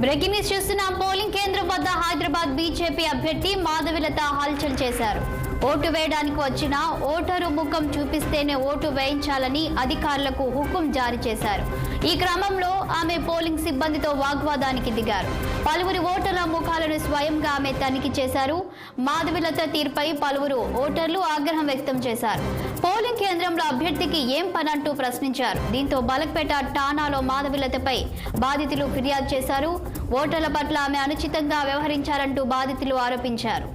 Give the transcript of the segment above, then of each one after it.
Breaking news చూస్తున్నాం. Polling కేంద్రం వద్ద హైదరాబాద్ బీజేపీ అభ్యర్థి మాధవిలత హల్చల్ చేశారు. ఓటు వేయడానికి వచ్చిన ఓటరు ముఖం చూపిస్తేనే ఓటు వేయించాలని అధికారులకు హుకుం జారీ చేశారు. ఈ క్రమంలో ఆమె పోలింగ్ సిబ్బందితో వాగ్వాదానికి దిగారు. పలువురు ఓటర్ల ముఖాలను స్వయంగా ఆమె తనిఖీ చేశారు. మాధవిలత తీరుపై పలువురు ఓటర్లు ఆగ్రహం వ్యక్తం చేశారు. పోలింగ్ కేంద్రంలో అభ్యర్థికి ఏం పనంటూ ప్రశ్నించారు. దీంతో బలక్పేట ఠాణాలో మాధవిలతపై బాధితులు ఫిర్యాదు చేశారు. ఓటర్ల పట్ల ఆమె అనుచితంగా వ్యవహరించారంటూ బాధితులు ఆరోపించారు.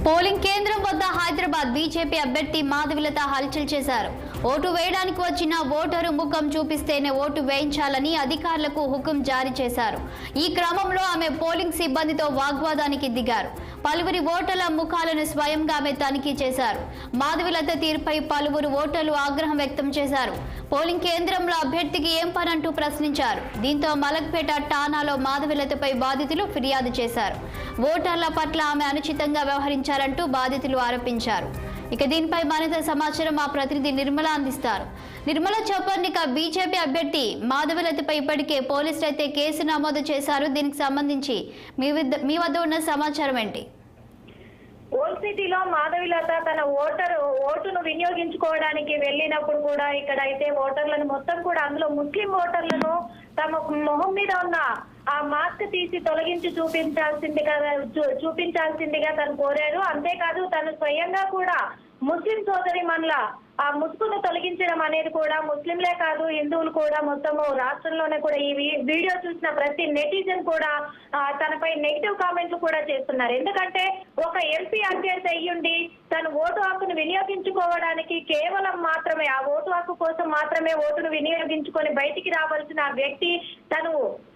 పోలింగ్ కేంద్రం వద్ద హైదరాబాద్ బీజేపీ అభ్యర్థి మాధవిలత హల్చల్ చేశారు. ఓటు వేయడానికి వచ్చిన ఓటరు ముఖం చూపిస్తేనే ఓటు వేయించాలని అధికారులకు హుకుం జారీ చేశారు. ఈ క్రమంలో ఆమె పోలింగ్ సిబ్బందితో వాగ్వాదానికి దిగారు. పలువురి ఓటర్ల ముఖాలను స్వయంగా ఆమె తనిఖీ చేశారు. మాధవిలత తీరుపై పలువురు ఓటర్లు ఆగ్రహం వ్యక్తం చేశారు. పోలింగ్ కేంద్రంలో అభ్యర్థికి ఏం పనంటూ ప్రశ్నించారు. దీంతో మలక్పేట ఠాణాలో మాధవిలతపై బాధితులు ఫిర్యాదు చేశారు. ఓటర్ల పట్ల ఆమె అనుచితంగా వ్యవహరించారంటూ బాధితులు ఆరోపించారు. ఇక దీనిపై మరింత సమాచారం మా ప్రతినిధి నిర్మల అందిస్తారు. నిర్మల, చెప్పండి. బీజేపీ అభ్యర్థి మాధవిలతపై ఇప్పటికే పోలీసులు అయితే కేసు నమోదు చేశారు. దీనికి సంబంధించి మీ వద్ద ఉన్న సమాచారం ఏంటి? ఓల్డ్ సిటీలో మాధవిలత తన ఓటును వినియోగించుకోవడానికి వెళ్ళినప్పుడు కూడా ఇక్కడ అయితే ఓటర్లను మొత్తం కూడా అందులో ముస్లిం ఓటర్లను తమ మొహం మీద ఉన్న ఆ మాస్క్ తీసి తొలగించి చూపించాల్సిందిగా తను కోరారు. అంతేకాదు తను స్వయంగా కూడా ముస్లిం సోదరి మనల ఆ ముసుగును తొలగించడం అనేది కూడా ముస్లింలే కాదు హిందువులు కూడా మొత్తము రాష్ట్రంలోనే కూడా ఈ వీడియో చూసిన ప్రతి నెటిజన్ కూడా తనపై నెగిటివ్ కామెంట్లు కూడా చేస్తున్నారు. ఎందుకంటే ఒక ఎంపీ అభ్యర్థి అయ్యుండి తను ఓటు హక్కును వినియోగించుకోవడానికి కేవలం మాత్రమే ఆ ఓటు హక్కు కోసం మాత్రమే ఓటును వినియోగించుకొని బయటికి రావాల్సిన వ్యక్తి తను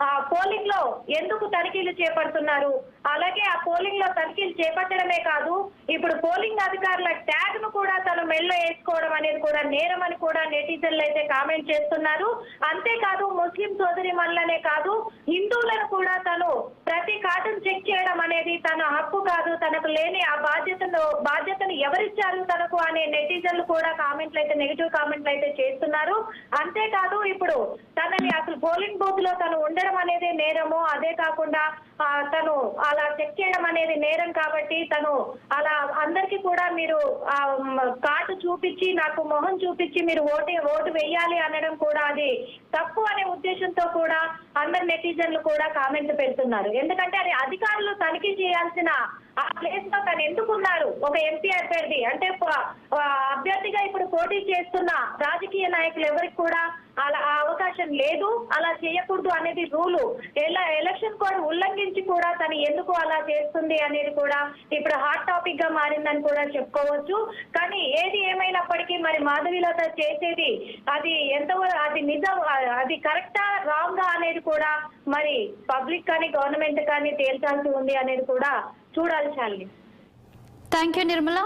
ఆ పోలింగ్ లో ఎందుకు తనిఖీలు చేపడుతున్నారు? అలాగే ఆ పోలింగ్ లో తనిఖీలు చేపట్టడమే కాదు, ఇప్పుడు పోలింగ్ అధికారుల ట్యాగ్ ను కూడా తను మెళ్ళో వేసుకోవడం అనేది కూడా నేరం అని కూడా నెటిజన్లు అయితే కామెంట్ చేస్తున్నారు. అంతేకాదు ముస్లిం సోదరి మనులనే కాదు హిందువులను కూడా తను ప్రతి కార్డును చెక్ చేయడం అనేది తన హక్కు కాదు, తనకు లేని ఆ బాధ్యతను ఎవరిచ్చారు తనకు అనే నెటిజన్లు కూడా కామెంట్లు అయితే నెగిటివ్ కామెంట్లు అయితే చేస్తున్నారు. అంతేకాదు ఇప్పుడు తనని అసలు పోలింగ్ బూత్ లో తను ఉండడం అనేది నేరము, అదే కాకుండా తను అలా చెక్ చేయడం అనేది నేరం కాబట్టి తను అలా అందరికీ కూడా మీరు కార్డు చూపించి నాకు మొహం చూపించి మీరు ఓటు వేయాలి అనడం కూడా అది తప్పు అనే ఉద్దేశంతో కూడా అందరు నెటిజన్లు కూడా కామెంట్లు పెడుతున్నారు. ఎందుకంటే అది అధికారులు తనిఖీ చేయాల్సిన ఆ ప్లేస్ లో తను ఎందుకున్నారు? ఒక ఎంపీ అభ్యర్థి అంటే అభ్యర్థిగా ఇప్పుడు పోటీ చేస్తున్న రాజకీయ నాయకులు ఎవరికి కూడా అలా అవకాశం లేదు, అలా చేయకూడదు అనేది రూలు. ఎలక్షన్ కోడ్ ఉల్లంఘించి కూడా తను ఎందుకు అలా చేస్తుంది అనేది కూడా ఇప్పుడు హాట్ టాపిక్ గా మారిందని కూడా చెప్పుకోవచ్చు. కానీ ఏది ఏమైనప్పటికీ మరి మాధవిలత చేసేది అది అది నిజం, అది కరెక్టా రాంగా అనేది కూడా మరి పబ్లిక్ కానీ గవర్నమెంట్ కానీ తేల్చాల్సి ఉంది అనేది కూడా చూడాలి. చాలి. Thank you Nirmala.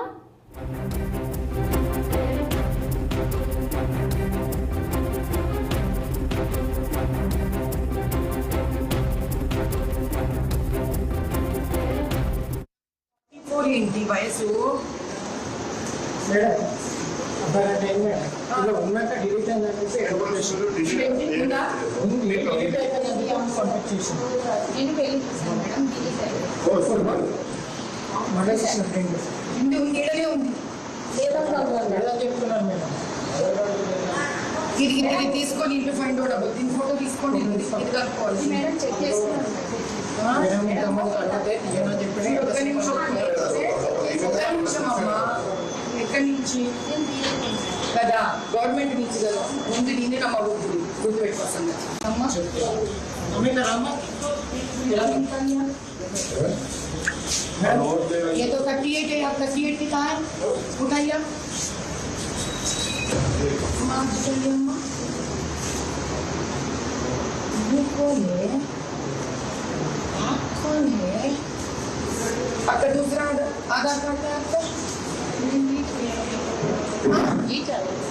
ఏంటి వయసు ఉన్నాక డిలీట్ అయిందనేసి కాంటాక్ట్ చేసాను. చెప్తున్నాను మేడం. ఇది తీసుకొని ఇంట్లో ఫైండ్ అవుట్ అవ్వదు. దీని ఫోటో తీసుకోండి, కలుపుకోవాలి మేడం. చెక్ చేస్తున్నాను మేడం. చెప్పి ఒక్క నిమిషం అమ్మా. ఎక్కడి నుంచి కదా గవర్నమెంట్ నుంచి కదా ముందు నేనే నమ్మబుద్ధి గుర్తుపెట్టుకోసం అమ్మా ये तो 38 है, आप 38 की कहाँ है? उठाइए आप। माँ चलिए अम्मा। ये कौन है? आप कौन है? आपका दूसरा आधार कार्ड है आपका? ये क्या है?